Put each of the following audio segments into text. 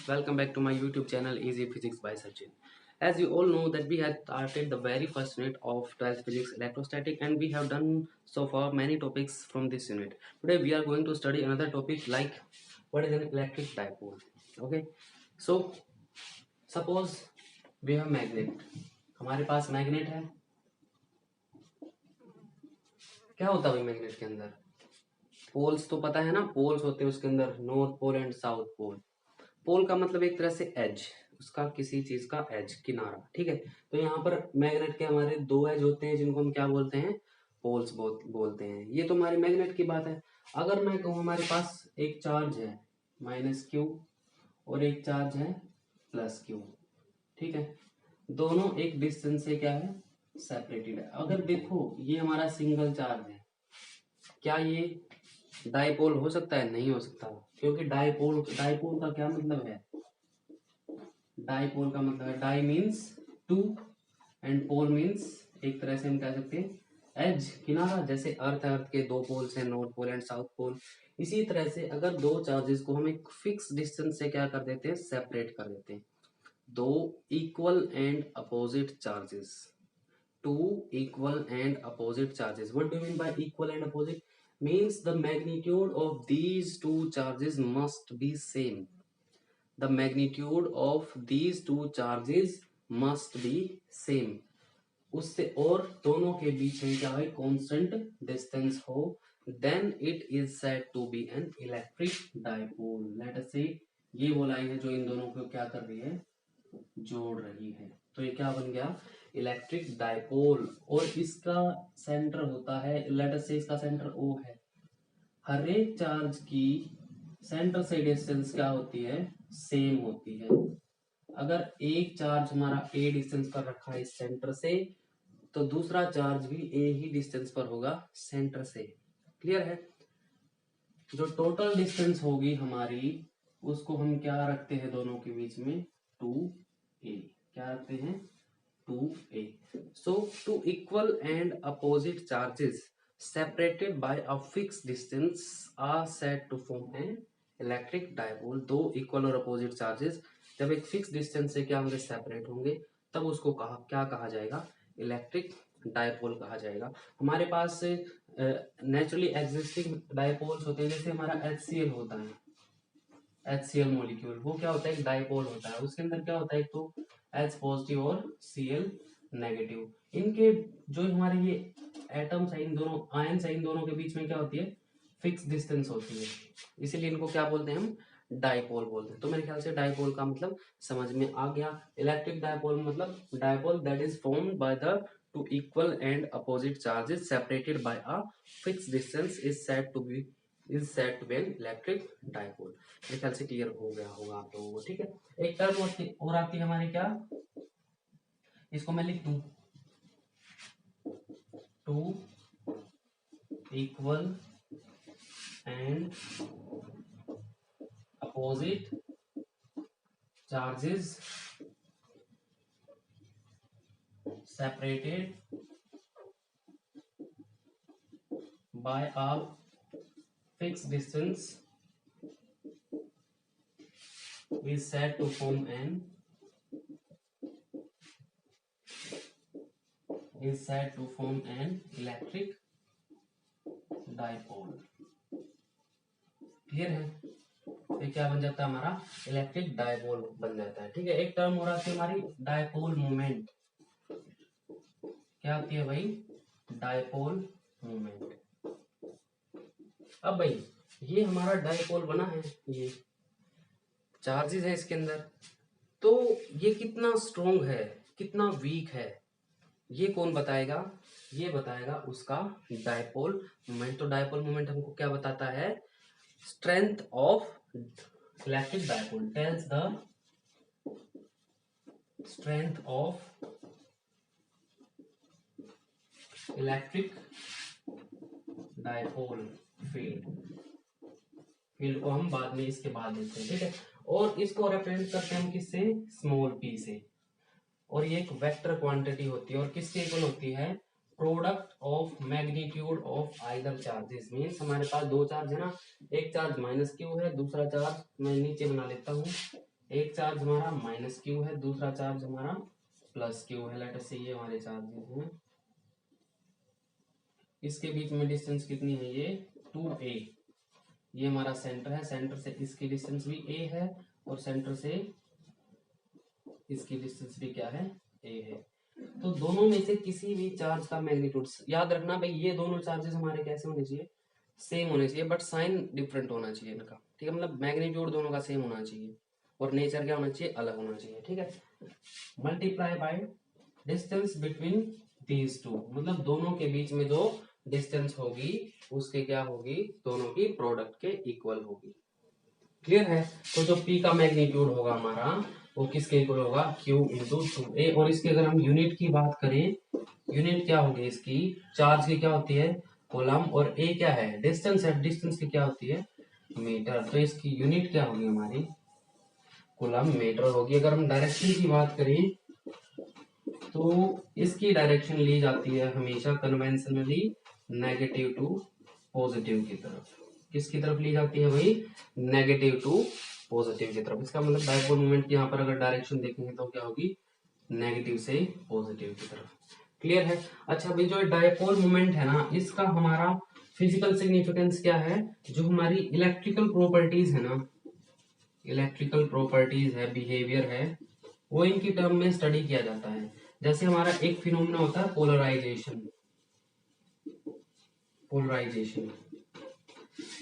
welcome back to my YouTube channel Easy Physics by Sachin. As you all know that we had started the very first unit of 12th Physics Electrostatic and we have done so far many topics from this unit. Today we are going to study another topic like what is an electric dipole. Okay, so suppose we have magnet. हमारे पास magnet है. क्या होता है magnet के अंदर? Poles तो पता है ना, पोल्स होते हैं उसके अंदर, north pole and south pole. Pole का मतलब एक तरह से एज, उसका किसी चीज का एज, किनारा. ठीक है, तो यहाँ पर मैग्नेट के हमारे दो एज होते हैं जिनको हम क्या बोलते हैं? पोल्स बोलते हैं. ये तो हमारे मैग्नेट की बात है. अगर मैं कहूँ हमारे पास एक चार्ज है -q और एक चार्ज है +q. ठीक है, दोनों एक डिस्टेंस से क्या है? सेपरेटेड है. अगर देखो ये हमारा सिंगल चार्ज है, क्या ये डाइपोल हो सकता है? नहीं हो सकता, क्योंकि डाइपोल का क्या मतलब है? डाइपोल का मतलब है, di means two and pole means एक तरह से हम कह सकते हैं एज, किनारा. जैसे अर्थ के दो पोल्स हैं, north pole and south pole. इसी तरह से अगर दो चार्जेस को हम एक फिक्स डिस्टेंस से क्या कर देते हैं? सेपरेट कर देते हैं. दो equal and opposite charges, two equal and opposite charges. What do you mean by equal and opposite? means the magnitude of these two charges must be same. The magnitude of these two charges must be same. उससे और दोनों के बीच में क्या है? constant distance हो, then it is said to be an electric dipole. Let us say ये वो लाइन है जो इन दोनों को क्या कर रही है? जोड़ रही है. तो ये क्या बन गया? Electric dipole. और इसका सेंटर होता है, लेट अस से इसका सेंटर O है. हर एक चार्ज की सेंटर से डिस्टेंस क्या होती है? सेम होती है. अगर एक चार्ज हमारा A डिस्टेंस पर रखा है इस सेंटर से, तो दूसरा चार्ज भी A ही डिस्टेंस पर होगा सेंटर से. क्लियर है? जो टोटल डिस्टेंस होगी हमारी, उसको हम क्या रखते हैं दोनों के बीच में? 2a. क्या रखते हैं? 2a. So two equal and opposite charges separated by a fixed distance are said to form an electric dipole. दो इक्वल और अपोजिट चार्जेस जब एक फिक्स डिस्टेंस से क्या होंगे? सेपरेट होंगे, तब उसको क्या कहा जाएगा? इलेक्ट्रिक डाइपोल कहा जाएगा. हमारे पास नेचुरली एग्जिस्टिंग डाइपोल्स होते हैं, जैसे हमारा HCl होता है, HCl मॉलिक्यूल, वो क्या होता है? एक डाइपोल होता है. उसके अंदर क्या होता है? एक तो H पॉजिटिव और Cl नेगेटिव. इनके जो हमारे ये एटम्स है, इन दोनों आयन्स है, इन दोनों के बीच में क्या होती है? फिक्स डिस्टेंस होती है. इसीलिए इनको क्या बोलते हैं? हम डाइपोल बोलते हैं. तो मेरे ख्याल से डाइपोल का मतलब समझ में आ गया. इलेक्ट्रिक डाइपोल मतलब dipole that is formed by the two equal and opposite charges separated by a fix distance is said to be an electric dipole. मेरे ख्याल से क्लियर हो गया होगा आप लोगों को. ठीक है, एक टर्म और आती है हमारी, क्या? इसको मैं लिख दूं, two equal and opposite charges separated by a fixed distance is said to form an electric dipole. Clear है? तो क्या बन जाता है हमारा? इलेक्ट्रिक डाइपोल बन जाता है. ठीक है, एक टर्म हो रहा है हमारी डाइपोल मोमेंट. क्या होती है भाई? Dipole moment. अब भाई ये हमारा डाइपोल बना है, ये चार्जेस है इसके अंदर, तो ये कितना स्ट्रॉन्ग है, कितना वीक है, ये कौन बताएगा? ये बताएगा उसका डाइपोल मोमेंट. तो डाइपोल मोमेंट हमको क्या बताता है? Strength of electric dipole tells the strength of electric dipole field को हम बाद में इसके बाद देते हैं. ठीक है, और इसको रिप्रेजेंट करते हैं हम किससे? स्मॉल p से. और ये एक वेक्टर क्वांटिटी होती है और किसके इक्वल होती है? Product of magnitude of either charges. Means हमारे पास दो चार्ज है ना, एक चार्ज -q है, दूसरा चार्ज मैं नीचे बना लेता हूँ एक चार्ज हमारा माइनस क्यू है, दूसरा चार्ज हमारा प्लस क्यू है। लेट अस से ये हमारे चार्जेस हैं, इसके बीच में डिस्टेंस कितनी है, ये 2a। ये हमारा सेंटर है, सेंटर से इसकी डिस्टेंस भी a है और सेंटर से इसकी डिस्टेंस भी क्या है, a है। तो दोनों में से किसी भी चार्ज का मैग्नीट्यूड, याद रखना भाई ये दोनों चार्जेस हमारे कैसे होने चाहिए, सेम होने चाहिए, बट साइन डिफरेंट होना चाहिए इनका, ठीक है। मतलब मैग्नीट्यूड दोनों का सेम होना चाहिए और नेचर क्या होना चाहिए, अलग होना चाहिए, ठीक है। Multiply by distance between these two, मतलब दोनों के बीच में जो डिस्टेंस होगी उसके क्या होगी, दोनों की प्रोडक्ट के इक्वल होगी। क्लियर है। तो जो P का मैग्नीट्यूड होगा हमारा वो किसके इक्वल होगा, Q इंटू 2a। और इसकी अगर हम यूनिट की बात करें, यूनिट क्या होगी इसकी, चार्ज की क्या होती है, कोलम, और a क्या है, डिस्टेंस है, डिस्टेंस की क्या होती है, मीटर। तो इसकी यूनिट क्या होगी हमारी, कोलम मीटर होगी। अगर हम डायरेक्शन की बात करें तो इसकी डायरेक्शन ली जाती है हमेशा कन्वेंशनली नेगेटिव टू पॉजिटिव की तरफ। किसकी तरफ ली जाती है भाई, नेगेटिव टू पॉजिटिव की तरफ। इसका मतलब डायपोल मोमेंट की यहाँ पर अगर डायरेक्शन देखेंगे तो क्या होगी, नेगेटिव से पॉजिटिव की तरफ। क्लियर है। अच्छा भाई जो डायपोल मोमेंट है ना, इसका हमारा फिजिकल सिग्निफिकेंस क्या है, जो हमारी इलेक्ट्रिकल प्रॉपर्टीज है ना, इलेक्ट्रिकल प्रॉपर्टीज है, बिहेवियर है, वो इनकी टर्म में स्टडी किया जाता है। जैसे हमारा एक फिनोमेना होता है पोलराइजेशन, पोलराइजेशन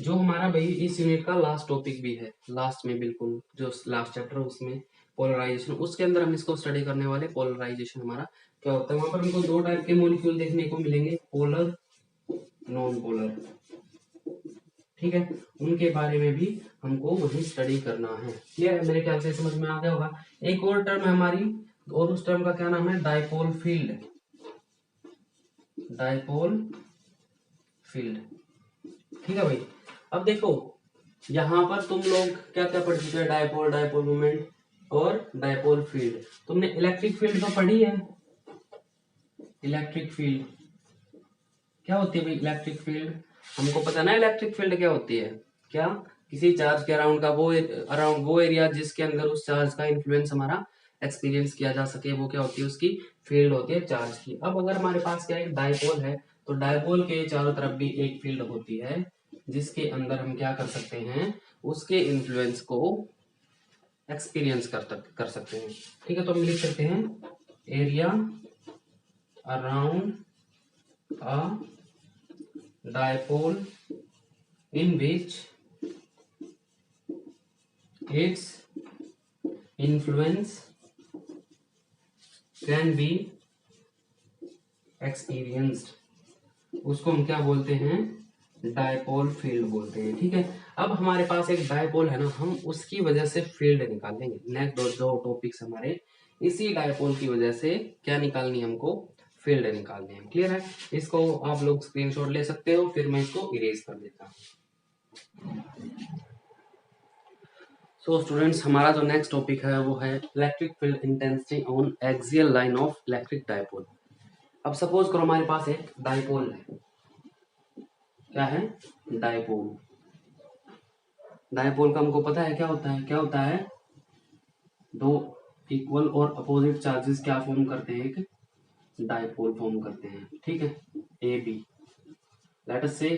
जो हमारा भाई इस यूनिट का लास्ट टॉपिक भी है, लास्ट में बिल्कुल जो लास्ट चैप्टर उसमें पोलराइजेशन, उसके अंदर हम इसको स्टडी करने वाले। पोलराइजेशन हमारा क्या होता है, वहां पर हमको दो टाइप के मॉलिक्यूल देखने को मिलेंगे, पोलर, नॉन पोलर, ठीक है। उनके बारे में भी हमको वही स्टडी करना है। क्लियर है, मेरे ख्याल से समझ में आ गया होगा। एक और टर्म है हमारी, और उस टर्म का क्या नाम है, डायपोल फील्ड, डायपोल फील्ड, ठीक है भाई। अब देखो यहाँ पर तुम लोग क्या क्या पढ़ चुके हैं, डायपोल, डायपोल मोमेंट और डायपोल फील्ड। तुमने इलेक्ट्रिक फील्ड तो पढ़ी है। इलेक्ट्रिक फील्ड क्या होती है भाई, इलेक्ट्रिक फील्ड हमको पता ना, इलेक्ट्रिक फील्ड क्या होती है, क्या, किसी चार्ज के अराउंड का वो अराउंड वो एरिया जिसके अंदर उस चार्ज का इन्फ्लुएंस हमारा एक्सपीरियंस किया जा सके, वो क्या होती है, उसकी फील्ड होती है चार्ज की। अब अगर हमारे पास क्या एक डायपोल है, तो डायपोल के चारों तरफ भी एक फील्ड होती है जिसके अंदर हम क्या कर सकते हैं, उसके इन्फ्लुएंस को एक्सपीरियंस कर सकते हैं, ठीक है। तो हम लिख सकते हैं area around a dipole in which its influence can be experienced, उसको हम क्या बोलते हैं, डायपोल फील्ड बोलते हैं, ठीक है। अब हमारे पास एक डायपोल है ना, हम उसकी वजह से फील्ड निकालेंगे। नेक्स्ट दो टॉपिक्स हमारे इसी डायपोल की वजह से क्या निकालनी है, हमको फील्ड निकालनी है। क्लियर है। इसको आप लोग स्क्रीनशॉट ले सकते हो, फिर मैं इसको इरेज कर देता हूँ। सो स्टूडेंट्स हमारा जो नेक्स्ट टॉपिक है वो है electric field intensity on axial line of electric dipole. अब सपोज करो हमारे पास एक डायपोल है, क्या है, डायपोल। डायपोल का हमको पता है क्या होता है, क्या होता है, दो इक्वल और अपोजिट चार्जेस क्या फॉर्म करते हैं, एक डायपोल फॉर्म करते हैं, ठीक है, ए बी। लेट अस से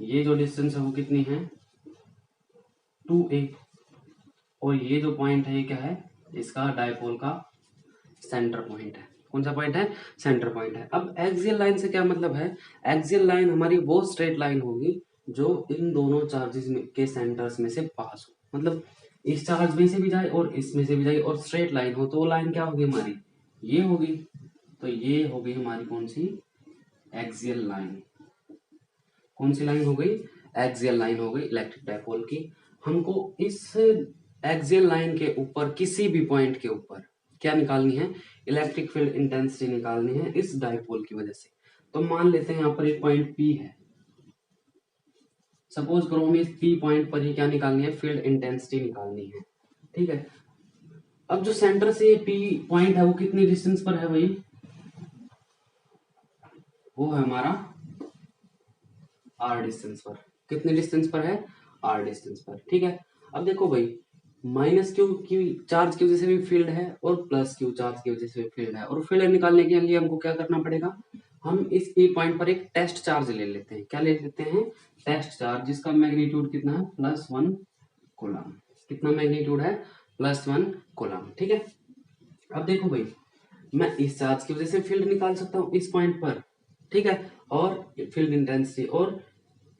ये जो डिस्टेंस है वो कितनी है, 2a, और ये जो पॉइंट है ये क्या है, इसका डायपोल का सेंटर पॉइंट है। कौन सा पॉइंट है, सेंटर पॉइंट है। अब एक्सियल लाइन से क्या मतलब है, एक्सियल लाइन हमारी वो स्ट्रेट लाइन होगी जो इन दोनों चार्जेस के सेंटर्स में से पास हो, मतलब इस चार्ज में से भी जाए और इसमें से भी जाए और स्ट्रेट लाइन हो, तो वो लाइन क्या होगी हमारी, ये होगी। तो ये होगी हमारी कौन सी, एक्सियल लाइन। कौन सी लाइन हो गई, एक्सियल लाइन हो गई इलेक्ट्रिक डायपोल की। हमको इस एक्सियल लाइन के ऊपर किसी भी पॉइंट के ऊपर क्या निकालनी है, इलेक्ट्रिक फील्ड इंटेंसिटी निकालनी है इस डायपोल की वजह से। तो मान लेते हैं यहाँ पर एक पॉइंट P है, सपोज करो हमें इस P पॉइंट पर ही क्या निकालनी है, फील्ड इंटेंसिटी निकालनी है, ठीक है। अब जो सेंटर से P पॉइंट है वो कितनी डिस्टेंस पर है भाई, वो है हमारा R डिस्टेंस पर। कितने डिस्टेंस पर है, R डिस्टेंस पर, ठीक है। अब देखो भाई माइनस क्यू की चार्ज की वजह से भी फील्ड है और प्लस क्यू चार्ज की वजह से भी फील्ड है, और फील्ड निकालने के लिए हमको क्या करना पड़ेगा, हम इस ई पॉइंट पर एक टेस्ट चार्ज ले लेते हैं। क्या ले लेते हैं? टेस्ट चार्ज, जिसका मैग्नीट्यूड कितना है, +1 कूलम। कितना मैग्नीट्यूड है? +1 कूलम। ठीक है, अब देखो भाई, मैं इस चार्ज की वजह से फील्ड निकाल सकता हूँ इस पॉइंट पर, ठीक है, और फील्ड इंटेंसिटी और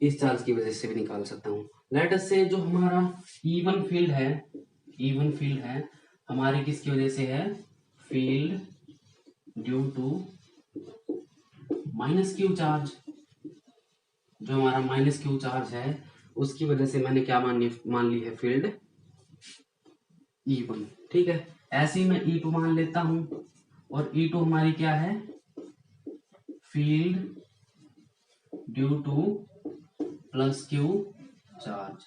इस चार्ज की वजह से भी निकाल सकता हूँ। लेट अस से जो हमारा इवन फील्ड है, इवन फील्ड है हमारी किसकी वजह से है? Field due to minus Q charge. जो हमारा माइनस क्यू चार्ज है उसकी वजह से मैंने क्या मान ली है? Field E1। ठीक है, ऐसे ही मैं E2 मान लेता हूं, और E2 हमारी क्या है? Field due two plus Q charge.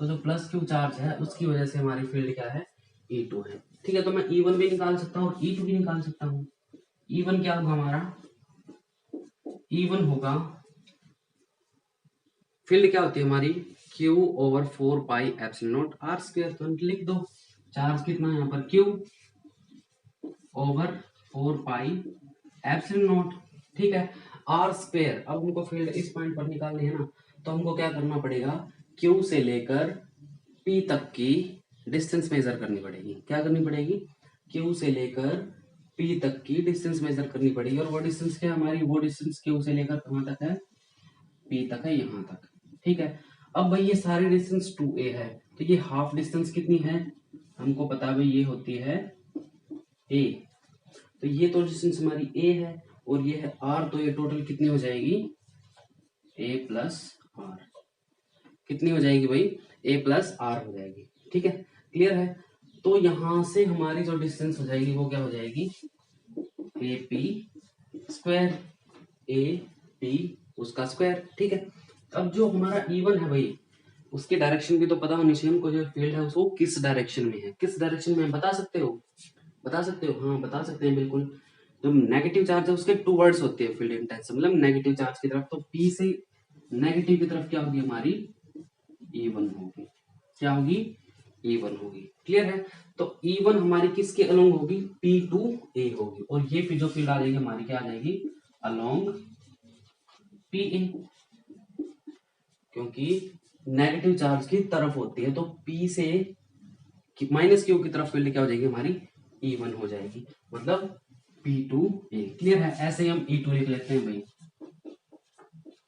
तो जो प्लस क्यू चार्ज है उसकी वजह से हमारी फील्ड क्या है? E2 है। ठीक है, तो मैं E1 भी निकाल सकता हूँ और E2 भी निकाल सकता हूँ। E1 क्या होगा हमारा? E1 होगा, फील्ड क्या होती है हमारी? Q/4πε0r²। तो लिख दो, चार्ज कितना है यहाँ पर? Q/4πε0। ठीक है, r²। अब हमको फील्ड इस पॉइंट पर निकालनी है ना, तो हमको क्या करना पड़ेगा? Q से लेकर P तक की डिस्टेंस मेजर करनी पड़ेगी। क्या करनी पड़ेगी? Q से लेकर P तक की डिस्टेंस मेजर करनी पड़ेगी, और वो डिस्टेंस क्या हमारी? वो डिस्टेंस Q से लेकर कहाँ तक है? P तक है, यहाँ तक। ठीक है, अब भाई ये सारी डिस्टेंस 2a है, तो ये हाफ डिस्टेंस कितनी है? हमको पता भाई ये होती है a। तो ये तो डिस्टेंस हमारी a है, और ये है r, तो ये टोटल कितनी हो जाएगी? a plus r। कितनी हो जाएगी भाई? a प्लस r हो जाएगी। ठीक है, क्लियर है? तो यहां से हमारी जो डिस्टेंस हो जाएगी वो क्या हो जाएगी? AP²। AP उसका स्क्वायर। ठीक है, अब जो हमारा E1 है भाई, उसकी डायरेक्शन भी तो पता होनी चाहिए हमको, जो फील्ड है उसको किस डायरेक्शन में है, किस डायरेक्शन में बता सकते हो? बता सकते हो? हाँ बता सकते हैं बिल्कुल। जब नेगेटिव चार्ज है उसके टूवर्ड्स होती है फील्ड इंटेंसिटी, मतलब नेगेटिव चार्ज की तरफ, तो P से नेगेटिव की तरफ क्या होगी हमारी? E1 होगी। क्या होगी? E1 होगी। क्लियर है? तो E1 हमारी किसके अलोंग होगी? P2A होगी, और ये जो फील्ड आ जाएगी हमारी, क्या आ जाएगी? अलोंग PA, क्योंकि नेगेटिव चार्ज की तरफ होती है, तो P से माइनस क्यू की तरफ फील्ड क्या हो जाएगी हमारी? E1 हो जाएगी, मतलब P2A। क्लियर है? ऐसे ही हम E2 लिख लेते हैं भाई।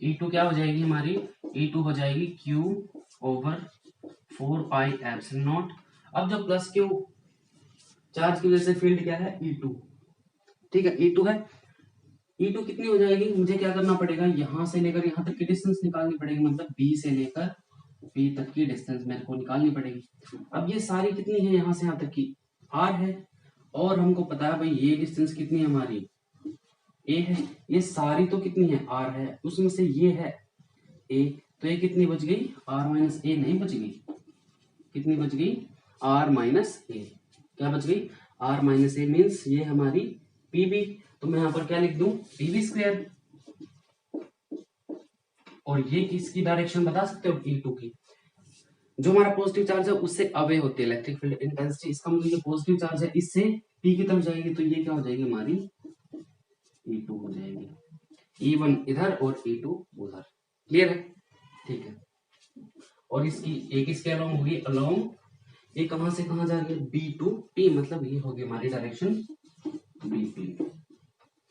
E2 क्या हो जाएगी हमारी? E2 हो जाएगी Q/4πε0। अब जो प्लस क्यू चार्ज की वजह से फील्ड क्या है? E2। ठीक है, E2 है। E2 कितनी हो जाएगी? मुझे क्या करना पड़ेगा? यहां से लेकर यहां तक की डिस्टेंस निकालनी पड़ेगी, मतलब B से लेकर P तक की डिस्टेंस मेरे को निकालनी पड़ेगी। अब ये सारी कितनी है? यहां से यहां तक की R है, और हमको पता है भाई ये डिस्टेंस कितनी है हमारी? A है। ये सारी तो कितनी है? R है, उसमें से ये है A, तो ये कितनी बच गई? R माइनस A नहीं बच गई? कितनी बच गई? R minus A। क्या बच गई? R माइनस A मीन्स ये हमारी PB। तो मैं यहाँ पर क्या लिख दूं? PB²। और ये किसकी डायरेक्शन बता सकते हो? E2 की। जो हमारा पॉजिटिव चार्ज है उससे अवे होती है इलेक्ट्रिक फील्ड इंटेंसिटी, इसका मतलब ये पॉजिटिव चार्ज है, इससे P की तरफ जाएगी, तो ये क्या हो जाएगी हमारी? E2 हो जाएगी। E1 इधर और E2 उधर। क्लियर है? ठीक है, और इसकी एक इसके अलोंग होगी, अलोंग ये कहां से कहां जा रही है? B टू P, मतलब ये होगी हमारी डायरेक्शन BP।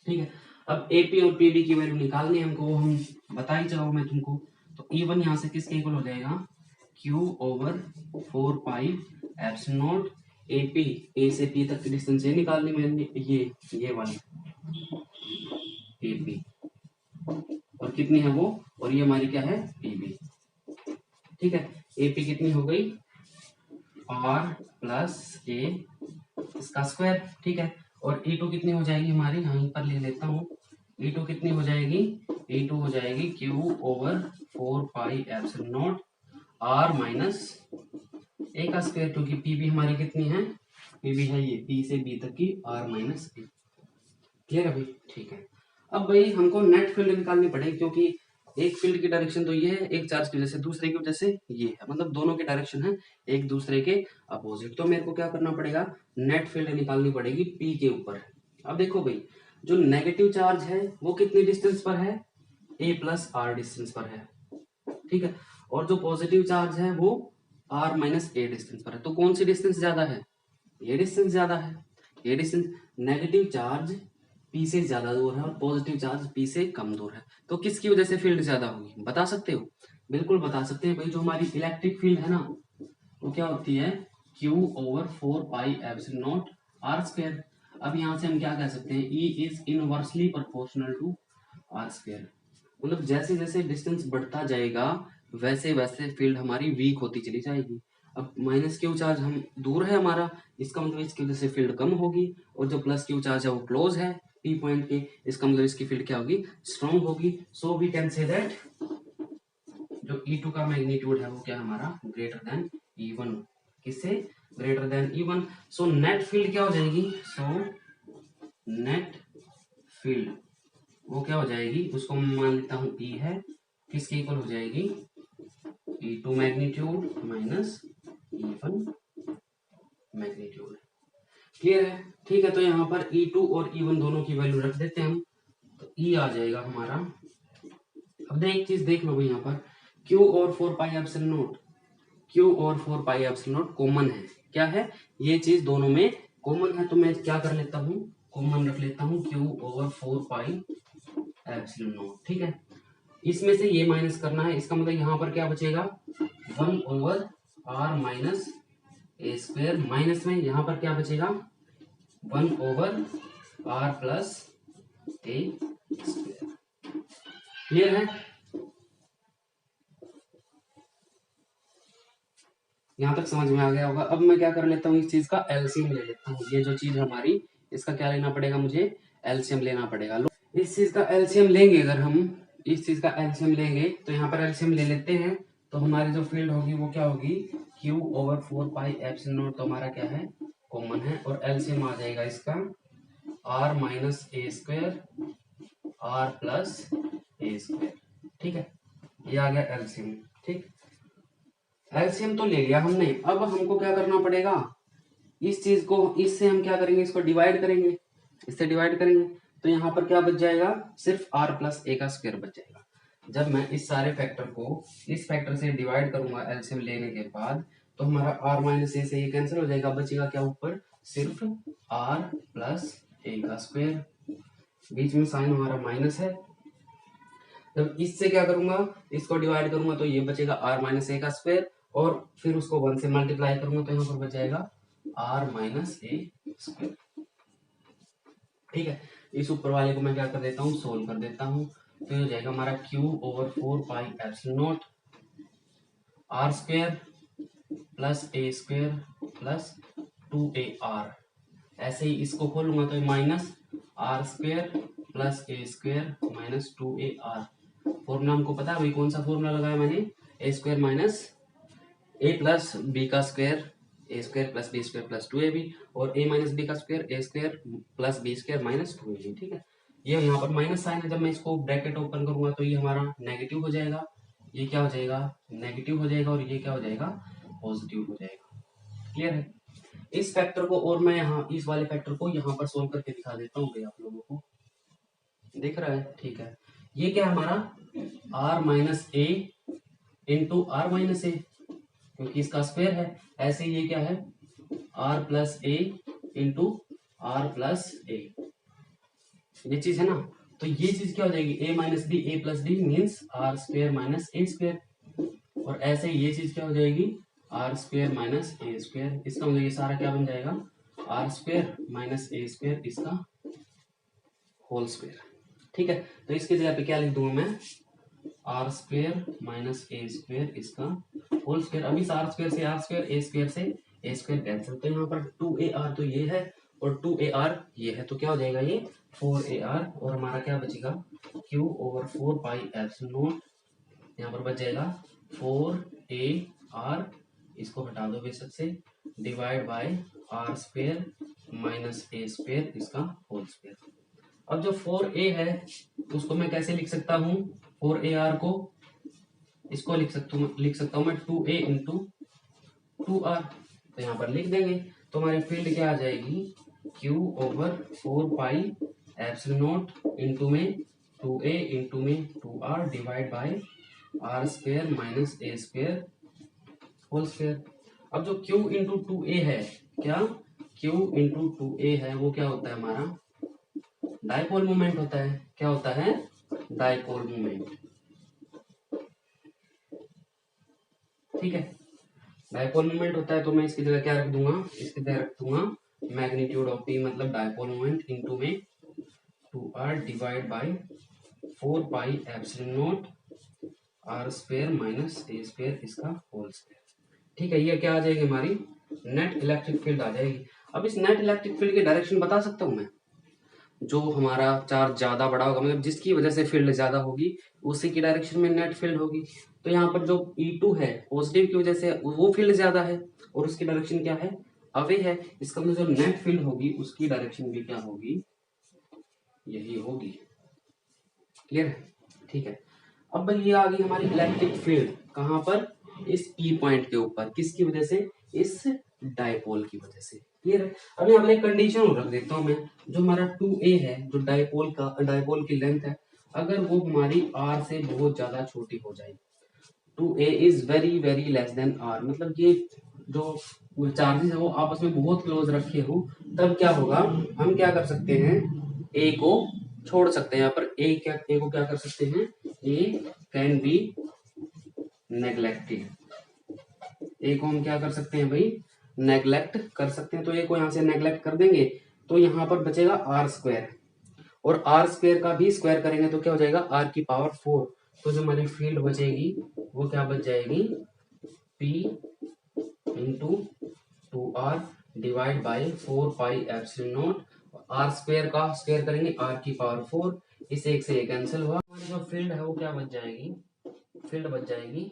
ठीक है, अब AP और PB की वैल्यू निकालनी है हमको, वो हम बता ही चाहूँ मैं तुमको। तो E1 यहाँ से किसके इक्वल हो जाएगा? Q/4πε0 AP। A से P तक की डिस्टेंस ये निकालनी मैंने, ये वाली AP, और कितनी है वो? और ये हमारी क्या है? PB। ठीक है, AP कितनी हो गई? R प्लस A इसका स्क्वायर। ठीक है, और E2 कितनी हो जाएगी हमारी? यहीं पर ले लेता हूँ। E2 कितनी हो जाएगी? E2 हो जाएगी Q/4πε0 R माइनस A का स्क्वायर, क्योंकि PB हमारी कितनी है? PB है ये P से B तक की R माइनस A। क्लियर है भाई? ठीक है, अब भाई हमको नेट फील्ड निकालनी पड़ेगी, क्योंकि एक फील्ड की डायरेक्शन तो ये है, एक चार्ज की वजह से, दूसरे की वजह से ये है, मतलब दोनों की डायरेक्शन है एक दूसरे के अपोजिट। तो मेरे को क्या करना पड़ेगा, नेट फील्ड निकालनी पड़ेगी P के ऊपर। अब देखो भाई, जो नेगेटिव चार्ज है वो कितनी डिस्टेंस पर है, a प्लस आर डिस्टेंस पर है, ठीक है। और जो पॉजिटिव चार्ज है वो r माइनस ए डिस्टेंस पर है। तो कौन सी डिस्टेंस ज्यादा है, ये डिस्टेंस ज्यादा है। ये डिस्टेंस, नेगेटिव चार्ज P से ज्यादा दूर है और पॉजिटिव चार्ज P से कम दूर है। तो किसकी वजह से फील्ड ज्यादा होगी, बता सकते हो? बिल्कुल बता सकते हैं भाई, जो हमारी इलेक्ट्रिक फील्ड है ना, वो क्या होती है, Q over 4 pi epsilon nought R square. अब यहाँ से हम क्या कह सकते हैं, E is inversely proportional to R square. मतलब जैसे जैसे डिस्टेंस बढ़ता जाएगा वैसे वैसे फील्ड हमारी वीक होती चली जाएगी। अब माइनस क्यू चार्ज हम दूर है हमारा, इसका मतलब इसकी वजह से फील्ड कम होगी, और जो प्लस क्यू चार्ज है वो क्लोज है पी पॉइंट के, इसका मतलब इसकी फील्ड क्या होगी, स्ट्रॉन्ग होगी। So we can say that जो E2 का मैग्नीट्यूड है वो क्या हमारा ग्रेटर देन E1, किससे, greater than E1। So net field क्या हो जाएगी, सो नेट फील्ड वो क्या हो जाएगी, उसको मैं मान लेता हूँ E है, किसके इक्वल हो जाएगी, E2 magnitude minus E1 magnitude. Clear है, ठीक है। तो यहाँ पर E2 और E1 दोनों की वैल्यू रख देते हैं हम, तो E आ जाएगा हमारा। अब एक चीज देख लो भाई, यहाँ पर Q और 4 पाई एप्सिलॉन नॉट, Q और 4 पाई एप्सिलॉन नॉट कॉमन है, क्या है, ये चीज दोनों में कॉमन है। तो मैं क्या कर लेता हूँ, कॉमन रख लेता हूँ Q over 4 pi epsilon not, ठीक है। इसमें से ये माइनस करना है, इसका मतलब यहाँ पर क्या बचेगा, 1 over r minus A square, minus में यहाँ पर क्या बचेगा, 1 over r plus A square. Clear है, यहाँ तक समझ में आ गया होगा। अब मैं क्या कर लेता हूँ, इस चीज का एलसीएम ले लेता हूँ। ये जो चीज हमारी, इसका क्या लेना पड़ेगा, मुझे एलसीएम लेना पड़ेगा। इस चीज का एलसीएम लेंगे, अगर हम इस चीज का एलसीएम लेंगे तो यहाँ पर एलसीएम ले लेते हैं, तो हमारी जो फील्ड होगी वो क्या होगी, Q over 4 pi epsilon not, तो हमारा क्या है, कॉमन है, और एलसीएम आ जाएगा इसका r minus A square r plus A square, ठीक है। ये आ गया एलसीएम, ठीक। एलसीएम तो ले लिया हमने, अब हमको क्या करना पड़ेगा, इस चीज को इससे हम क्या करेंगे, इसको डिवाइड करेंगे, इससे डिवाइड करेंगे, तो यहाँ पर क्या बच जाएगा, सिर्फ r प्लस ए का स्क्वायर बच जाएगा। जब मैं इस सारे फैक्टर को इस फैक्टर से डिवाइड करूंगा एलसीएम लेने के बाद, तो हमारा r माइनस ए से ये कैंसिल हो जाएगा, बचेगा क्या ऊपर, सिर्फ r प्लस ए का स्क्वायर, बीच में साइन हमारा माइनस है। जब इससे क्या करूंगा, इसको डिवाइड करूंगा तो ये बचेगा r माइनस ए का स्क्वायर, और फिर उसको 1 से मल्टीप्लाई करूंगा तो यहाँ पर बच जाएगा r माइनस ए स्क्वायर, ठीक है। इस ऊपर वाले को मैं क्या कर देता हूँ, सोल्व कर देता हूँ, तो ये हो जाएगा हमारा Q over 4 pi epsilon not r square plus A square plus 2ar। ऐसे ही इसको खोलूंगा तो minus r square plus A square minus 2ar। Formula हमको पता है भाई, कौन सा फॉर्मूला लगाया मैंने, A square minus A plus B का square, A square plus B square plus 2ab, और ए माइनस बी का square, A square plus B square minus 2ab, ठीक है। ये यहाँ पर माइनस साइन है, जब मैं इसको ब्रैकेट ओपन करूंगा तो ये हमारा नेगेटिव हो जाएगा, ये क्या हो जाएगा, नेगेटिव हो जाएगा, और ये क्या हो जाएगा, पॉजिटिव हो जाएगा। क्लियर है। इस फैक्टर को, और मैं यहाँ इस वाले फैक्टर को यहाँ पर सोल्व करके दिखा देता हूँ आप लोगों को, दिख रहा है, ठीक है। ये क्या है हमारा, r minus A into R minus A, क्योंकि इसका स्क्वायर है। ऐसे ये क्या है, r plus A into R plus A, ये चीज है ना। तो ये चीज क्या हो जाएगी, a minus B A plus D means R square minus A square, और ऐसे ये चीज क्या हो जाएगी, R square minus A square. इसका मतलब ये सारा क्या बन जाएगा, R square minus A square, इसका होल स्क्वायर, ठीक है। तो इसकी जगह पे क्या लिख दूंगा मैं, R square minus A square, इसका होल स्क्वायर। अब इस आर स्क्वायर से आर स्क्वायर, ए स्क्वायर से ए स्क्वायर कैंसिल, तो यहाँ पर 2ar तो ये है और 2ar ये है, तो क्या हो जाएगा ये 4ar, और हमारा क्या बचेगा, Q over 4 pi epsilon not, यहाँ पर बच जाएगा 4ar, इसको हटा दो बेशक से, divide by R square minus A square, इसका होल स्क्वायर। अब जो 4a है उसको मैं कैसे लिख सकता हूँ, 4 ए आर को इसको लिख सकता हूँ मैं 2a इंटू 2r। तो यहाँ पर लिख देंगे तो हमारी फील्ड क्या आ जाएगी, q over 4 pi epsilon nought into में 2a इंटू में 2r divide by r square minus a square whole square. अब जो q इंटू 2a है, क्या q इंटू 2a है वो क्या होता है हमारा डायपोल मोमेंट होता है। क्या होता है, डायपोल मोमेंट। ठीक है, डायपोल मोमेंट होता है। तो मैं इसकी जगह क्या रख दूंगा, इसकी जगह रख दूंगा मैग्नीट्यूड ऑफ पी मतलब डायपोल मोमेंट इंटू में 2r divide bye 4 pi epsilon not r square minus a square इसका होल स्क्वायर। ठीक है, ये क्या आ जाएगी हमारी नेट इलेक्ट्रिक फील्ड आ जाएगी। अब इस नेट इलेक्ट्रिक फील्ड की डायरेक्शन बता सकता हूँ मैं। जो हमारा चार्ज ज्यादा बड़ा होगा मतलब जिसकी वजह से फील्ड ज्यादा होगी उसी की डायरेक्शन में नेट फील्ड होगी। तो यहाँ पर जो E2 है पॉजिटिव की वजह से वो फील्ड ज्यादा है और उसकी डायरेक्शन क्या है, अवे है। इसका मतलब जो नेट फील्ड होगी उसकी डायरेक्शन भी क्या होगी, यही होगी। क्लियर है, ठीक है। अब भाई ये आ गई हमारी इलेक्ट्रिक फील्ड कहाँ पर, इस पी पॉइंट के ऊपर, किसकी वजह से, इस डायपोल की वजह से। क्लियर है। अब यहाँ पर एक कंडीशन रख देता हूँ मैं, जो हमारा 2a है जो डायपोल की लेंथ है, अगर वो हमारी r से बहुत ज्यादा छोटी हो जाए, 2a is very very less than r, मतलब ये जो चार्जेस है वो आपस में बहुत क्लोज रखे हो, तब क्या होगा, हम क्या कर सकते हैं, a को छोड़ सकते हैं। यहाँ पर a को क्या कर सकते हैं, a can be neglected. a को हम क्या कर सकते हैं भाई, नेग्लेक्ट कर सकते हैं। तो a को यहाँ से नेग्लेक्ट कर देंगे तो यहाँ पर बचेगा r स्क्वायर, और r स्क्वायर का भी स्क्वायर करेंगे तो क्या हो जाएगा, r की पावर 4। तो जो हमारी फील्ड बचेगी वो क्या बच जाएगी, p into 2r divide by 4 pi epsilon not, r square का स्क्वायर करेंगे r की पावर 4, इस एक से एक कैंसिल हुआ। हमारी जो फील्ड है वो क्या बच जाएगी, फील्ड बच जाएगी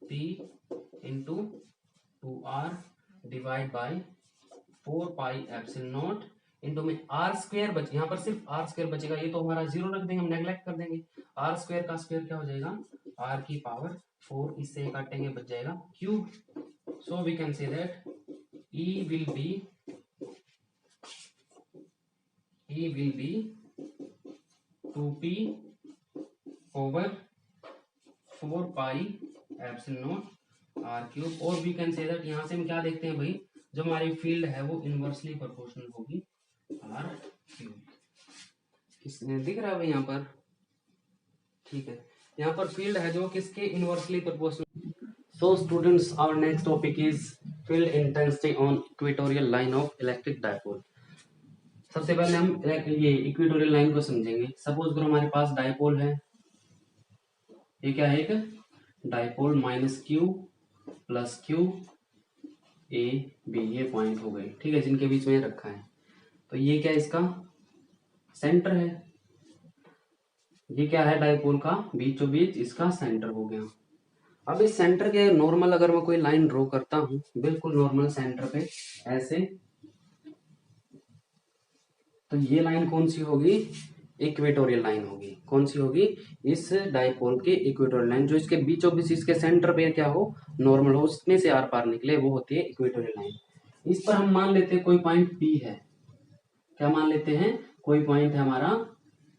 p into 2r divide by 4 pi epsilon nought into में r स्क्वायर बच, यहाँ पर सिर्फ r स्क्वायर बचेगा, ये तो हमारा जीरो रख देंगे, हम नेग्लेक्ट कर देंगे। r स्क्वायर का स्क्वायर क्या हो जाएगा, r की पावर 4, इससे काटेंगे बच जाएगा cube. So we can say that E will be 2p over 4 pi epsilon not r cube. और वी कैन से दैट यहाँ से हम क्या देखते हैं भाई, जो हमारी फील्ड है वो इनवर्सली प्रोपोर्शनल होगी r क्यूब। किसने दिख रहा है भाई यहाँ पर, ठीक है। यहाँ पर फील्ड है जो किसके inversely proportional. So students our next topic is field intensity on equatorial line of electric dipole. सबसे पहले हम ये इक्वेटोरियल लाइन को समझेंगे। सपोज करो हमारे पास डायपोल है, ये क्या है, एक dipole minus Q plus Q A B, ये पॉइंट हो गए, ठीक है, जिनके बीच में रखा है। तो ये क्या इसका सेंटर है, ये क्या है डायपोल का बीचों बीच इसका सेंटर हो गया। अब इस सेंटर के नॉर्मल अगर मैं कोई लाइन ड्रॉ करता हूं, बिल्कुल नॉर्मल सेंटर पे ऐसे, तो ये लाइन कौन सी होगी, इक्वेटोरियल लाइन होगी। कौन सी होगी, इस डायपोल के इक्वेटोरियल लाइन, जो इसके बीचों बीच इसके सेंटर पे क्या हो, नॉर्मल हो, उसमें से आर पार निकले, वो होती है इक्वेटोरियल लाइन। इस पर हम मान लेते हैं कोई पॉइंट P है, क्या मान लेते हैं, कोई पॉइंट है हमारा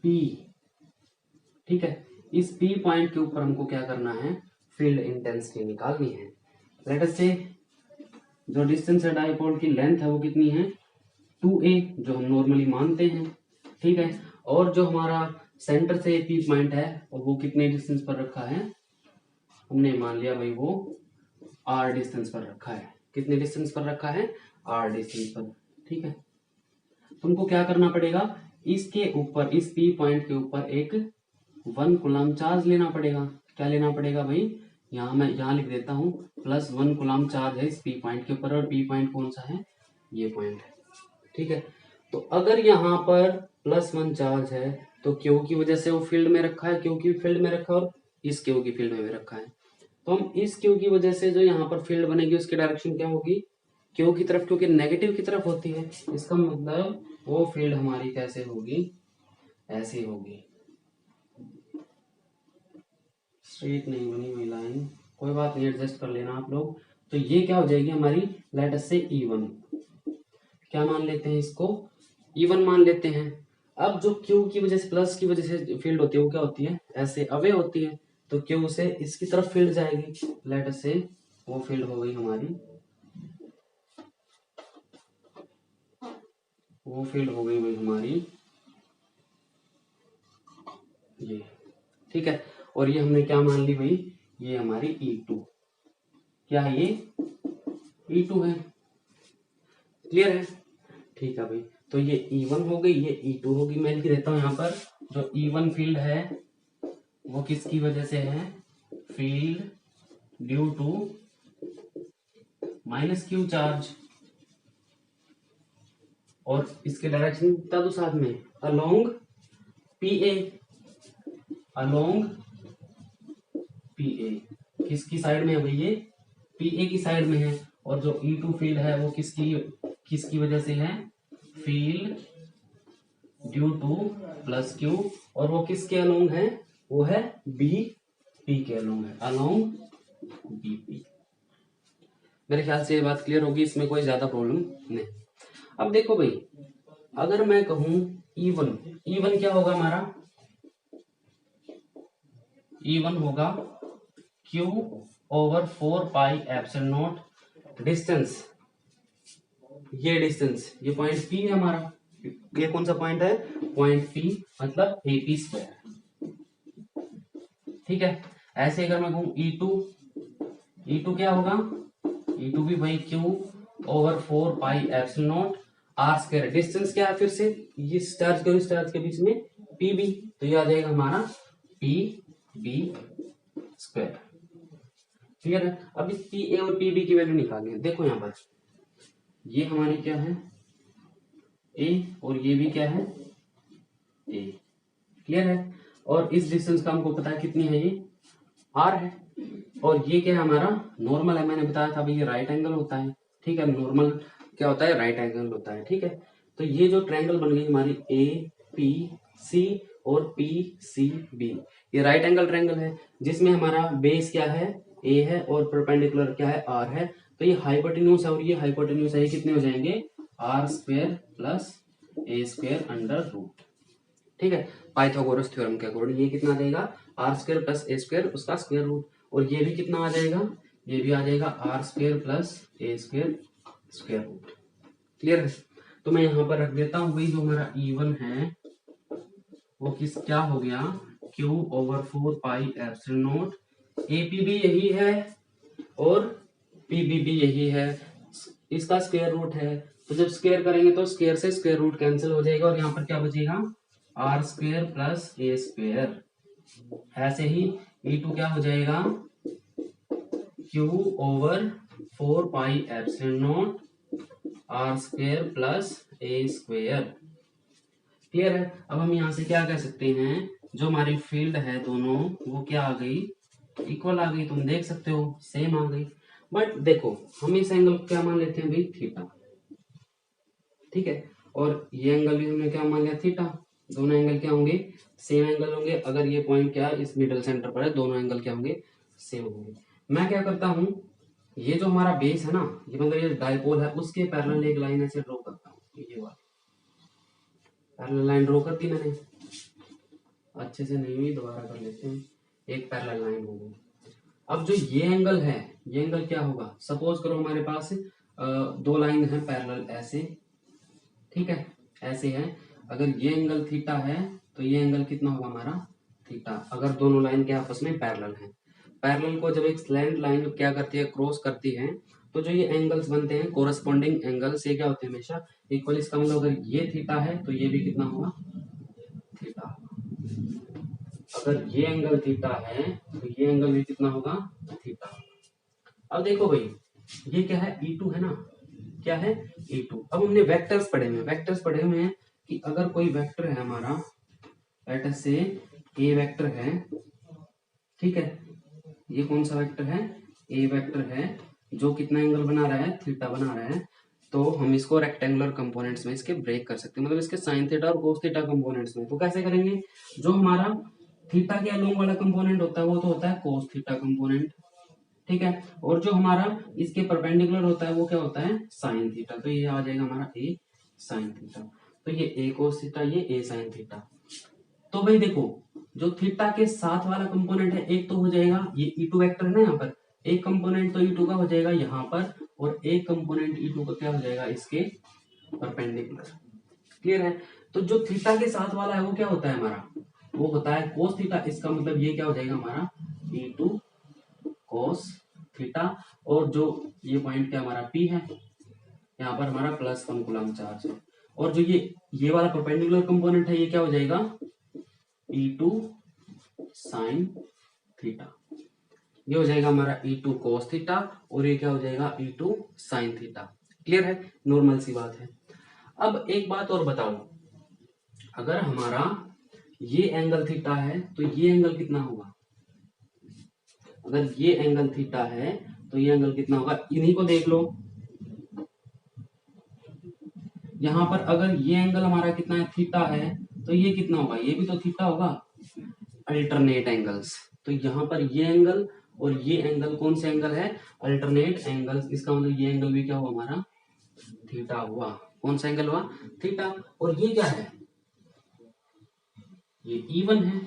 P, ठीक है। इस P पॉइंट के ऊपर हमको क्या करना है, फील्ड इंटेंसिटी निकालनी है। लेट अस से जो डिस्टेंस है डायपोल की लेंथ है वो कितनी है 2a, जो हम नॉर्मली मानते हैं, ठीक है। और जो हमारा सेंटर से P पॉइंट है और वो कितने डिस्टेंस पर रखा है, हमने मान लिया भाई वो r डिस्टेंस पर रखा है। कितने डिस्टेंस पर रखा है, r डिस्टेंस पर, ठीक है। तुमको क्या करना पड़ेगा, इसके ऊपर इस P पॉइंट के ऊपर एक 1 कूलम चार्ज लेना पड़ेगा। क्या लेना पड़ेगा भाई, यहाँ मैं यहाँ लिख देता हूँ +1 कूलम चार्ज है इस P पॉइंट के ऊपर, और P पॉइंट कौन सा है, ये पॉइंट है, ठीक है। तो अगर यहाँ पर +1 चार्ज है तो क्यू की वजह से वो फील्ड में रखा है, क्यू की फील्ड में रखा है, और इस क्यू की फील्ड में भी रखा है। तो हम इस क्यू की वजह से जो यहाँ पर फील्ड बनेगी उसकी डायरेक्शन क्या होगी, क्यू की तरफ, क्योंकि नेगेटिव की तरफ होती है। इसका मतलब वो फील्ड हमारी कैसे होगी, ऐसी होगी, स्ट्रेट नहीं बनी हुई लाइन, कोई बात नहीं, एडजस्ट कर लेना आप लोग। तो ये क्या हो जाएगी हमारी, लेट अस से E1, क्या मान लेते हैं इसको, E1 मान लेते हैं। अब जो Q की वजह से, प्लस की वजह से फील्ड होती है वो क्या होती है, ऐसे अवे होती है, तो Q से इसकी तरफ फील्ड जाएगी, लेट अस से वो फील्ड हो गई हमारी, वो फील्ड हो गई भाई हमारी ये, ठीक है। और ये हमने क्या मान ली भाई, ये हमारी E2, क्या है ये, E2 है, क्लियर है, ठीक है भाई। तो ये E1 हो गई, ये E2 होगी। मैं लिख देता हूँ यहाँ पर, जो E1 फील्ड है वो किसकी वजह से है, field due to minus Q charge, और इसके डायरेक्शन बता दो साथ में, अलोंग PA, अलोंग PA, किसकी साइड में है भाई, ये PA की साइड में है। और जो E2 फील्ड है वो किसकी किसकी वजह से है, field due two plus Q, और वो किसके अलोंग है, वो है BP के अलोंग है, अलोंग BP। मेरे ख्याल से ये बात क्लियर होगी, इसमें कोई ज्यादा प्रॉब्लम नहीं। अब देखो भाई, अगर मैं कहूं E1 क्या होगा हमारा, E1 होगा Q over 4 pi epsilon not, distance, ये डिस्टेंस, ये पॉइंट P है हमारा, ये कौन सा पॉइंट है, पॉइंट P, मतलब AP स्क्वायर, ठीक है। ऐसे अगर मैं कहूं E2 क्या होगा, E2 भी वही Q over 4 pi epsilon not R square, distance क्या है फिर से, ये चार्ज के और इस चार्ज के बीच में PB, तो ये आ जाएगा हमारा PB स्क्वायर, क्लियर है। अब इस PA और PB की वैल्यू निकालें, देखो यहाँ पर ये हमारी क्या है A, और ये भी क्या है A, क्लियर है। और इस डिस्टेंस का हमको पता है कितनी है, ये R है, और ये क्या है हमारा नॉर्मल है, मैंने बताया था भाई ये राइट एंगल होता है, ठीक है, नॉर्मल क्या होता है, राइट एंगल होता है, ठीक है। तो ये जो ट्रायंगल बन गई हमारी APC और PCB, ये राइट एंगल ट्रायंगल है, जिसमें हमारा बेस क्या है, A है, और परपेंडिकुलर क्या है, R है। तो ये हाइपोटेन्यूज है और ये हाइपोटेन्यूज है, ये कितने हो जाएंगे, R square plus A square under root, ठीक है। पाइथागोरस थ्योरम के अकॉर्डिंग ये कितना आ जाएगा, R square plus A square उसका स्क्वायर रूट, और ये भी कितना आ जाएगा, ये भी आ जाएगा R square plus A square square root, clear है। तो मैं यहाँ पर रख देता हूँ भाई, जो हमारा E1 है वो क्या हो गया, Q over 4 pi epsilon not, AP भी यही है और PB भी यही है, इसका स्क्वायर रूट है, तो जब स्क्वायर करेंगे तो स्क्वायर से स्क्वायर रूट कैंसिल हो जाएगा, और यहाँ पर क्या बचेगा, R square plus A square. ऐसे ही E2 क्या हो जाएगा, Q over 4 pi epsilon not R square plus A square, clear है। अब हम यहाँ से क्या कह सकते हैं, जो हमारी फील्ड है दोनों वो क्या आ गई, इक्वल आ गई, तुम देख सकते हो सेम आ गई। बट देखो हम इस एंगल को क्या मान लेते हैं भाई, थीटा, ठीक है, और ये एंगल भी हमने क्या मान लिया, थीटा। दोनों एंगल क्या होंगे, सेम एंगल होंगे, अगर ये पॉइंट क्या इस मिडल सेंटर पर है, दोनों एंगल क्या होंगे, सेम होंगे। मैं क्या करता हूँ, ये जो हमारा बेस है ना, ये मतलब ये डाइपोल है, उसके पैरेलल एक लाइन ऐसे ड्रॉ करता हूँ, ये वाली पैरेलल लाइन ड्रॉ कर दी मैंने, अच्छे से नहीं हुई, दोबारा कर लेते हैं, एक पैरेलल लाइन हो गई। अब जो ये एंगल है, ये एंगल क्या होगा, सपोज करो हमारे पास दो लाइन है पैरेलल ऐसे, ठीक है, ऐसे है, अगर ये एंगल थीटा है तो ये एंगल कितना होगा हमारा, थीटा, अगर दोनों लाइन के आपस में पैरेलल है। पैरेलल को जब एक स्लैंट लाइन क्या करती है, क्रॉस करती है, तो जो ये एंगल्स बनते हैं कोरस्पॉन्डिंग एंगल्स, ये क्या होते हैं हमेशा इक्वल। इसका मतलब अगर ये थीटा है तो ये भी कितना होगा, थीटा। अगर ये एंगल थीटा है तो ये एंगल भी कितना होगा, थीटा। अब देखो भाई ये क्या है, E2 है ना, क्या है E2। अब हमने वेक्टर्स पढ़े हुए हैं कि अगर कोई वेक्टर है हमारा, लेट अस से A वेक्टर है, ठीक है, ये कौन सा वेक्टर है, A वेक्टर है, जो कितना एंगल बना रहा है, थीटा बना रहा है, तो हम इसको रेक्टेंगुलर कंपोनेंट्स में इसके ब्रेक कर सकते हैं, मतलब इसके साइन थीटा और कोस थीटा कंपोनेंट्स में। तो कैसे करेंगे, जो हमारा थीटा के अलोंग वाला कंपोनेंट होता है वो तो होता है कोस थीटा कंपोनेंट, ठीक है। और जो हमारा इसके परपेंडिकुलर होता है वो क्या होता है साइन थीटा। तो ये आ जाएगा हमारा ए साइन थीटा। तो ये ए कोस थीटा, ये ए साइन थीटा। तो भाई देखो जो थीटा के साथ वाला कंपोनेंट है एक तो हो जाएगा ये E2 वेक्टर है ना यहाँ पर, एक कंपोनेंट तो E2 का हो जाएगा यहाँ पर, और एक कंपोनेंट E2 का क्या हो जाएगा इसके परपेंडिकुलर। क्लियर है। तो जो थीटा के साथ वाला है वो क्या होता है हमारा, वो होता है कोस थीटा। इसका मतलब ये क्या हो जाएगा हमारा E2 कोस थीटा। और जो ये पॉइंट क्या हमारा P है, यहाँ पर हमारा +1 कूलम चार्ज है। और जो ये वाला परपेंडिकुलर कंपोनेंट है ये क्या हो जाएगा E2 साइन थीटा। ये हो जाएगा हमारा E2 कोस थीटा, और ये क्या हो जाएगा E2 साइन थीटा। क्लियर है, नॉर्मल सी बात है। अब एक बात और बताओ, अगर हमारा ये एंगल थीटा है तो ये एंगल कितना होगा। अगर ये एंगल थीटा है तो ये एंगल कितना होगा, इन्हीं को देख लो। यहाँ पर अगर ये एंगल हमारा कितना है थीटा है तो ये कितना होगा, ये भी तो थीटा होगा, अल्टरनेट एंगल्स। तो यहाँ पर ये एंगल और ये एंगल कौन से एंगल है, अल्टरनेट एंगल्स। इसका मतलब ये एंगल भी क्या हुआ हमारा थीटा हुआ। कौन सा एंगल हुआ थीटा। और ये क्या है, ये E1 है।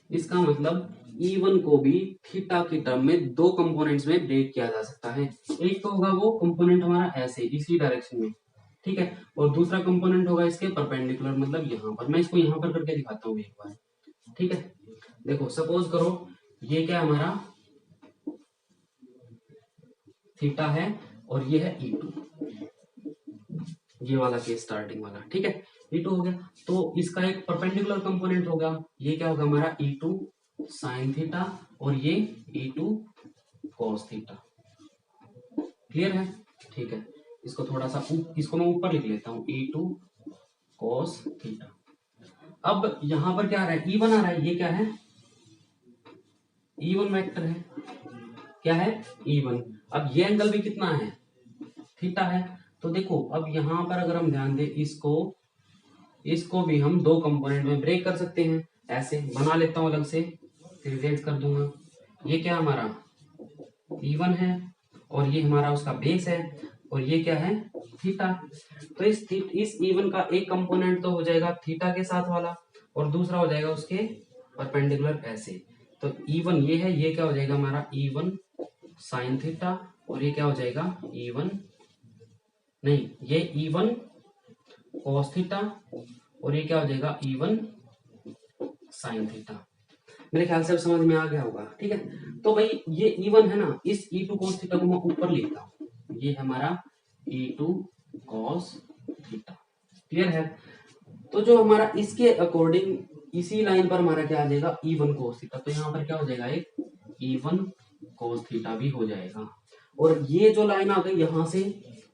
इसका मतलब E1 को भी थीटा की टर्म में दो कंपोनेंट्स में ब्रेक किया जा सकता है। एक तो होगा वो कंपोनेंट हमारा ऐसे इसी डायरेक्शन में, ठीक है, और दूसरा कंपोनेंट होगा इसके परपेंडिकुलर, मतलब यहाँ पर। मैं इसको यहाँ पर करके दिखाता हूँ एक बार, ठीक है। देखो सपोज करो ये क्या हमारा थीटा है और ये है E2, ये वाला केस स्टार्टिंग वाला, ठीक है। E2 हो गया, तो इसका एक परपेंडिकुलर कंपोनेंट होगा, ये क्या होगा हमारा E2 साइन थीटा, और ये E2 कॉस थीटा। क्लियर है, ठीक है। इसको थोड़ा सा इसको मैं ऊपर लिख लेता हूँ E2 कॉस थीटा। अब यहां पर क्या आ रहा है E1 आ रहा है, ये क्या है E1 वेक्टर है, क्या है E1। अब ये एंगल भी कितना है थीटा है। तो देखो अब यहां पर अगर हम ध्यान दें इसको भी हम दो कंपोनेंट में ब्रेक कर सकते हैं। ऐसे बना लेता हूं अलग से, फिर रेड कर दूंगा। ये क्या हमारा E1 है और ये हमारा उसका बेस है, और ये क्या है थीटा। तो इस E1 का एक कंपोनेंट तो हो जाएगा थीटा के साथ वाला, और दूसरा हो जाएगा उसके परपेंडिकुलर ऐसे। तो E1 ये है, ये क्या हो जाएगा हमारा E1 साइन थीटा, और ये क्या हो जाएगा E1 नहीं, ये E1 कॉस थीटा, और ये क्या हो जाएगा E1 साइन थीटा। मेरे ख्याल से अब समझ में आ गया होगा, ठीक है। तो भाई ये E1 है ना, इस E2 कॉस थीटा को मैं ऊपर लिखता हूँ, ये हमारा E2 कॉस थीटा। क्लियर है। तो जो हमारा इसके अकॉर्डिंग इसी लाइन पर हमारा क्या आ जाएगा E1 कॉस थीटा। तो यहाँ पर क्या हो जाएगा एक E1 कॉस थीटा भी हो जाएगा। और ये जो लाइन आ गई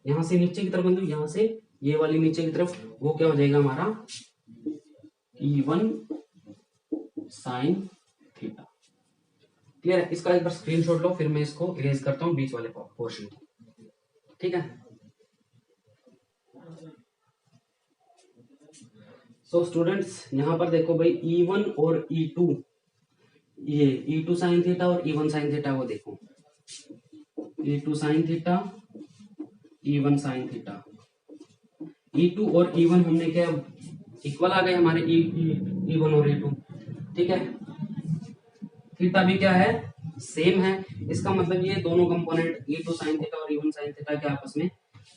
यहाँ से नीचे की तरफ, मतलब यहाँ से ये वाली नीचे की तरफ, वो क्या हो जाएगा हमारा E1 साइन थीटा। क्लियर है। इसका एक बार स्क्रीनशॉट लो, फिर मैं इसको इरेज करता हूँ बीच वाले पोर्शन को, ठीक है। सो स्टूडेंट्स यहाँ पर देखो भाई E1 और E2, ये E2 साइन थीटा और E1 साइन थीटा को देखो, E2 sine theta E1 sine theta. E2 और E1 हमने क्या इक्वल आ गए हमारे E1 और E2, ठीक है। थीटा भी क्या है सेम है। इसका मतलब ये दोनों कंपोनेंट E2 साइन थीटा और E1 साइन थीटा के आपस में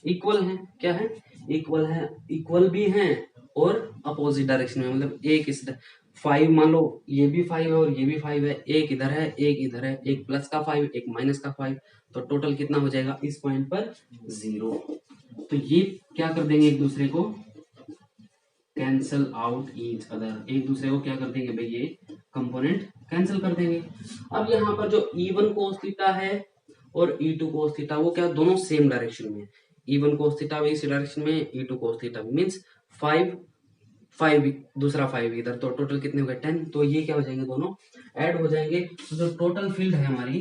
इक्वल हैं। क्या है इक्वल है, इक्वल भी हैं और अपोजिट डायरेक्शन में, मतलब एक इस 5 मान लो ये भी 5 है और ये भी 5 है, एक इधर है एक इधर है, एक प्लस का 5 एक माइनस का 5, तो टोटल कितना हो जाएगा इस पॉइंट पर 0। तो ये क्या कर देंगे एक दूसरे को कैंसल आउट ईच अदर, एक दूसरे को क्या कर देंगे भाई ये कंपोनेंट कैंसिल कर देंगे। अब यहाँ पर जो E1 cos थीटा है और E2 cos थीटा वो क्या दोनों सेम डायरेक्शन में, E1 cos थीटा भी इसी डायरेक्शन में, E2 cos थीटा मींस 5 दूसरा 5 इधर, तो टोटल कितने हो गए 10। तो ये क्या हो जाएंगे दोनों ऐड हो जाएंगे। तो जो टोटल फील्ड है हमारी,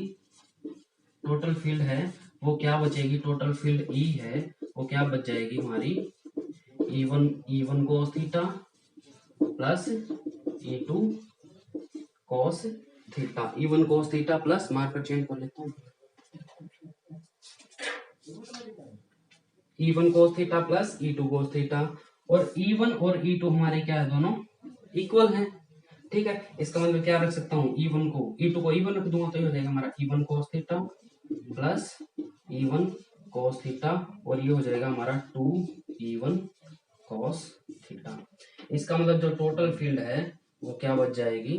टोटल फील्ड है वो क्या बचेगी, टोटल फील्ड E है वो क्या बच जाएगी हमारी E1 cos theta plus E2 cos theta, E1 cos theta plus, marker change कर लेता हूँ, E1 cos theta plus E2 cos theta, और E1 और E2 हमारे क्या है, दोनों इक्वल हैं। ठीक है, इसका मतलब क्या रख सकता हूँ, E1 को E2 को E1 रख दूंगा तो ये हो जाएगा हमारा E1 cos theta plus E1 cos theta, और ये हो जाएगा हमारा 2E1 cos थीटा। इसका मतलब जो टोटल फील्ड है वो क्या बच जाएगी,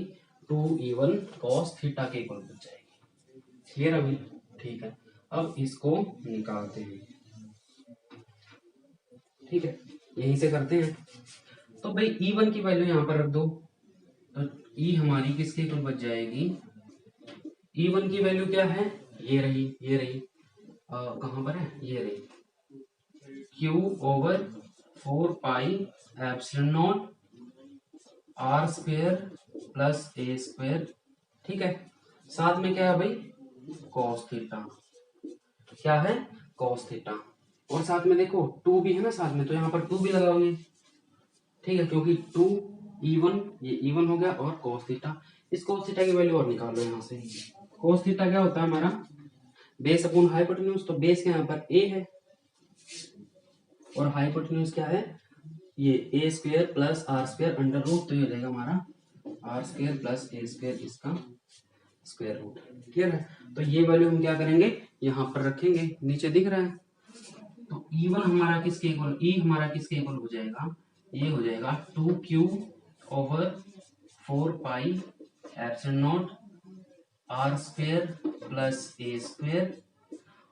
2E1 cos थीटा के इक्वल बच जाएगी। क्लियर अभी? ठीक है, अब इसको निकालते हैं। ठीक है, यहीं से करते हैं। तो भाई E1 की वैल्यू यहाँ पर रख दो, तो E हमारी किसके इक्वल बच जाएगी, E1 की वैल्यू क्या है, ये रही, ये रही, कहाँ पर है, ये रही, Q over 4 pi epsilon not R square plus A square. ठीक है, साथ में क्या है भाई, cos थीटा, क्या है, cos थीटा, और साथ में देखो 2 भी है ना साथ में, तो यहाँ पर 2 भी लगाओगे। ठीक है, क्योंकि 2E1 ये E1 हो गया, और cos थीटा, इस cos थीटा की वैल्यू और निकाल लो यहाँ से। cos थीटा क्या होता है हमारा, बेस अपॉन हाइपोटेन्यूज, तो बेस के यहाँ पर a है और हाइपोटेन्यूज क्या है, ये a square plus r square under root, तो ये हो जाएगा हमारा r square plus a square, इसका स्क्वायर रूट। क्लियर है? तो ये वैल्यू हम क्या करेंगे, यहाँ पर रखेंगे, नीचे दिख रहा है। तो E1 हमारा किसके इक्वल, E हमारा किसके इक्वल हो जाएगा, ये हो जाएगा 2Q over 4 pi epsilon not R square plus A square,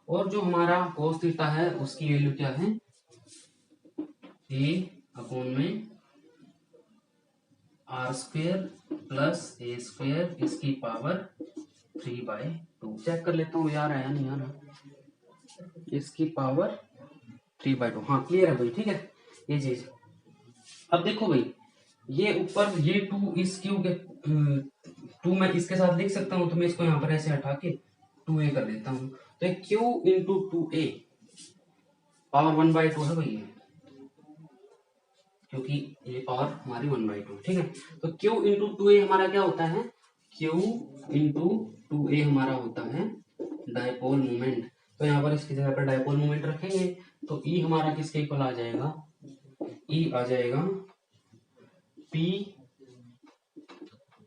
और जो हमारा cos थीटा है उसकी वैल्यू क्या है, A अपॉन में R square plus A square, इसकी पावर 3/2। चेक कर लेता हूँ यार आया नहीं यार, इसकी पावर 3/2। हाँ क्लियर है भाई, ठीक है ये चीज। अब देखो भाई, ये ऊपर ये 2 इस क्यू के 2 मैं इसके साथ लिख सकता हूँ, तो मैं इसको यहाँ पर ऐसे हटा के 2a कर देता हूँ, तो q इंटू 2a पावर 1/2 है भाई, क्योंकि ये पावर हमारी 1/2। ठीक है, तो q इंटू 2a हमारा क्या होता है, q इंटू 2a हमारा होता है डायपोल मोमेंट। तो यहाँ पर इसकी जगह पर डायपोल मोमेंट रखेंगे, तो E हमारा किसके इक्वल आ जाएगा, E आ जाएगा P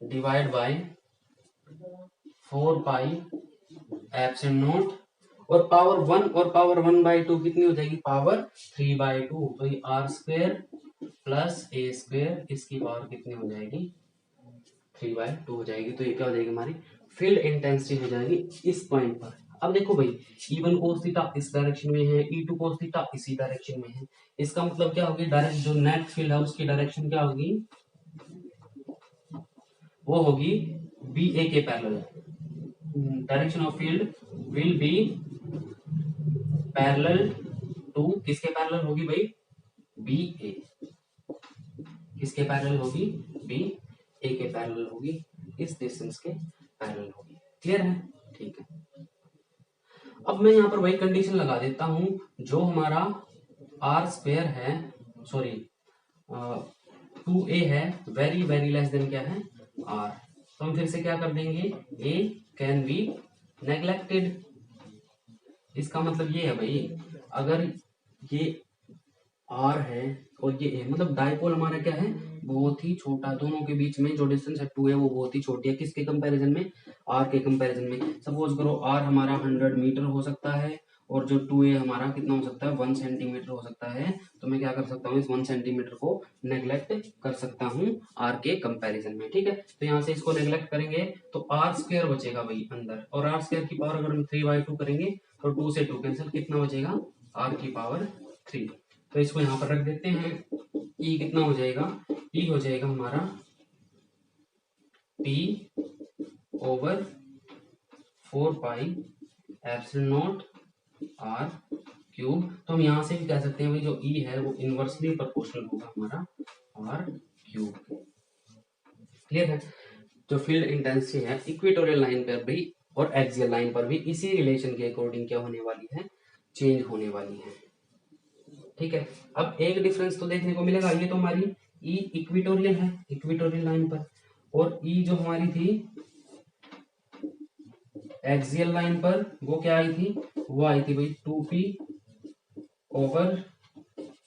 divide by 4 pi epsilon not, और पावर 1 और पावर 1/2 कितनी हो जाएगी, पावर 3/2। तो ये R square plus A square, इसकी पावर कितनी हो जाएगी, 3/2 हो जाएगी। तो ये क्या हो जाएगी, हमारी फील्ड इंटेंसिटी हो जाएगी इस पॉइंट पर। अब देखो भाई, E1 cos थीटा इस डायरेक्शन में है, E2 cos थीटा इसी डायरेक्शन में है, इसका मतलब क्या होगी, डायरेक्ट जो नेट फील्ड है उसकी डायरेक्शन क्या होगी, वो होगी BA के parallel. Direction of field will be parallel to, किसके पैरेलल होगी भाई, BA, किसके पैरेलल होगी, BA के पैरेलल होगी, इस डिस्टेंस के पैरेलल होगी। क्लियर है? ठीक है, अब मैं यहाँ पर वही कंडीशन लगा देता हूं, जो हमारा R स्क्वायर है, सॉरी 2a है, वेरी वेरी लेस देन क्या है, R, तो हम फिर से क्या कर देंगे, A कैन बी नेग्लेक्टेड। इसका मतलब ये है भाई, अगर ये R है और ये A, मतलब डायपोल हमारा क्या है, बहुत ही छोटा, दोनों के बीच में जो डिस्टेंस है 2 है वो बहुत ही छोटी है, किसके कंपैरिजन में, R के कंपैरिजन में। सपोज करो R हमारा 100 मीटर हो सकता है, और जो 2a हमारा कितना हो सकता है, 1 सेंटीमीटर हो सकता है, तो मैं क्या कर सकता हूँ, इस 1 सेंटीमीटर को नेग्लेक्ट कर सकता हूँ R के कंपैरिजन में। ठीक है, तो यहाँ से इसको नेग्लेक्ट करेंगे तो R स्क्वायर बचेगा भाई अंदर, और R स्क्वायर की पावर अगर हम 3/2 करेंगे तो 2 से 2 कैंसिल, कितना बचेगा, R की पावर 3। तो इसको यहाँ पर रख देते हैं, E कितना हो जाएगा, E हो जाएगा हमारा P over 4 pi epsilon not R cube. तो हम यहाँ से भी कह सकते हैं भाई, जो E है वो इनवर्सली प्रोपोर्शनल होगा हमारा R क्यूब। क्लियर है? जो फील्ड इंटेंसिटी है इक्वेटोरियल लाइन पर भी और एक्सियल लाइन पर भी इसी रिलेशन के अकॉर्डिंग क्या होने वाली है, चेंज होने वाली है। ठीक है, अब एक डिफरेंस तो देखने को मिलेगा, ये तो हमारी ई इक्वेटोरियल है, इक्वेटोरियल लाइन पर, और ई जो हमारी थी एक्सियल लाइन पर वो क्या आई थी, वो आई थी भाई 2p over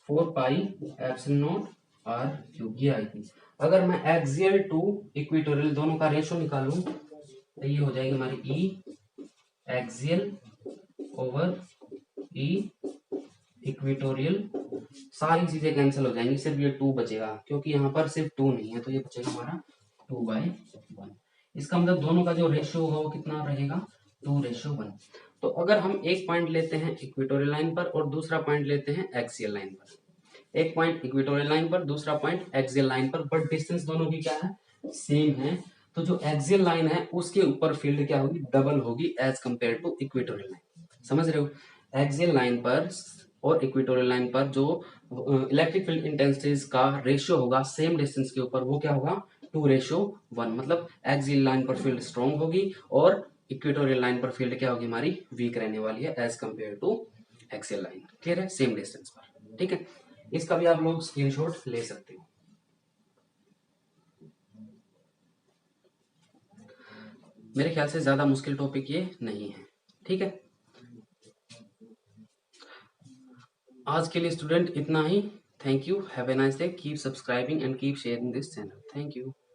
4 pi epsilon nought R cube, ये आई थी। अगर मैं एक्सियल टू इक्वेटोरियल दोनों का रेशो निकालूं तो ये हो जाएगी हमारी ई एक्सियल ओवर ई इक्वेटोरियल, सारी चीजें कैंसिल हो जाएंगी, सिर्फ ये 2 बचेगा, क्योंकि यहाँ पर सिर्फ 2 नहीं है तो ये बचेगा हमारा 2/1। इसका मतलब दोनों का जो रेशियो होगा वो कितना रहेगा, 2:1। तो अगर हम एक पॉइंट लेते हैं इक्वेटोरियल लाइन पर और दूसरा पॉइंट लेते हैं एक्सियल लाइन पर, एक पॉइंट इक्वेटोरियल लाइन पर दूसरा पॉइंट एक्सियल लाइन पर, बट डिस्टेंस दोनों की क्या है, सेम है, तो जो एक्सियल लाइन है उसके ऊपर फील्ड क्या होगी, डबल होगी as compared to equatorial line. समझ रहे हो, एक्सियल लाइन पर और इक्वेटोरियल लाइन पर जो इलेक्ट्रिक फील्ड इंटेंसिटीज का रेशियो होगा सेम डिस्टेंस के ऊपर, वो क्या होगा 2:1, मतलब एक्सियल लाइन पर फील्ड स्ट्रॉन्ग होगी और इक्वेटोरियल लाइन पर फील्ड क्या होगी हमारी, वीक रहने वाली है as compared to axial line. Clear है, सेम डिस्टेंस पर। ठीक है, इसका भी आप लोग स्क्रीनशॉट ले सकते हो। मेरे ख्याल से ज्यादा मुश्किल टॉपिक ये नहीं है। ठीक है, आज के लिए स्टूडेंट इतना ही। Thank you, have a nice day, keep subscribing and keep sharing this channel. Thank you.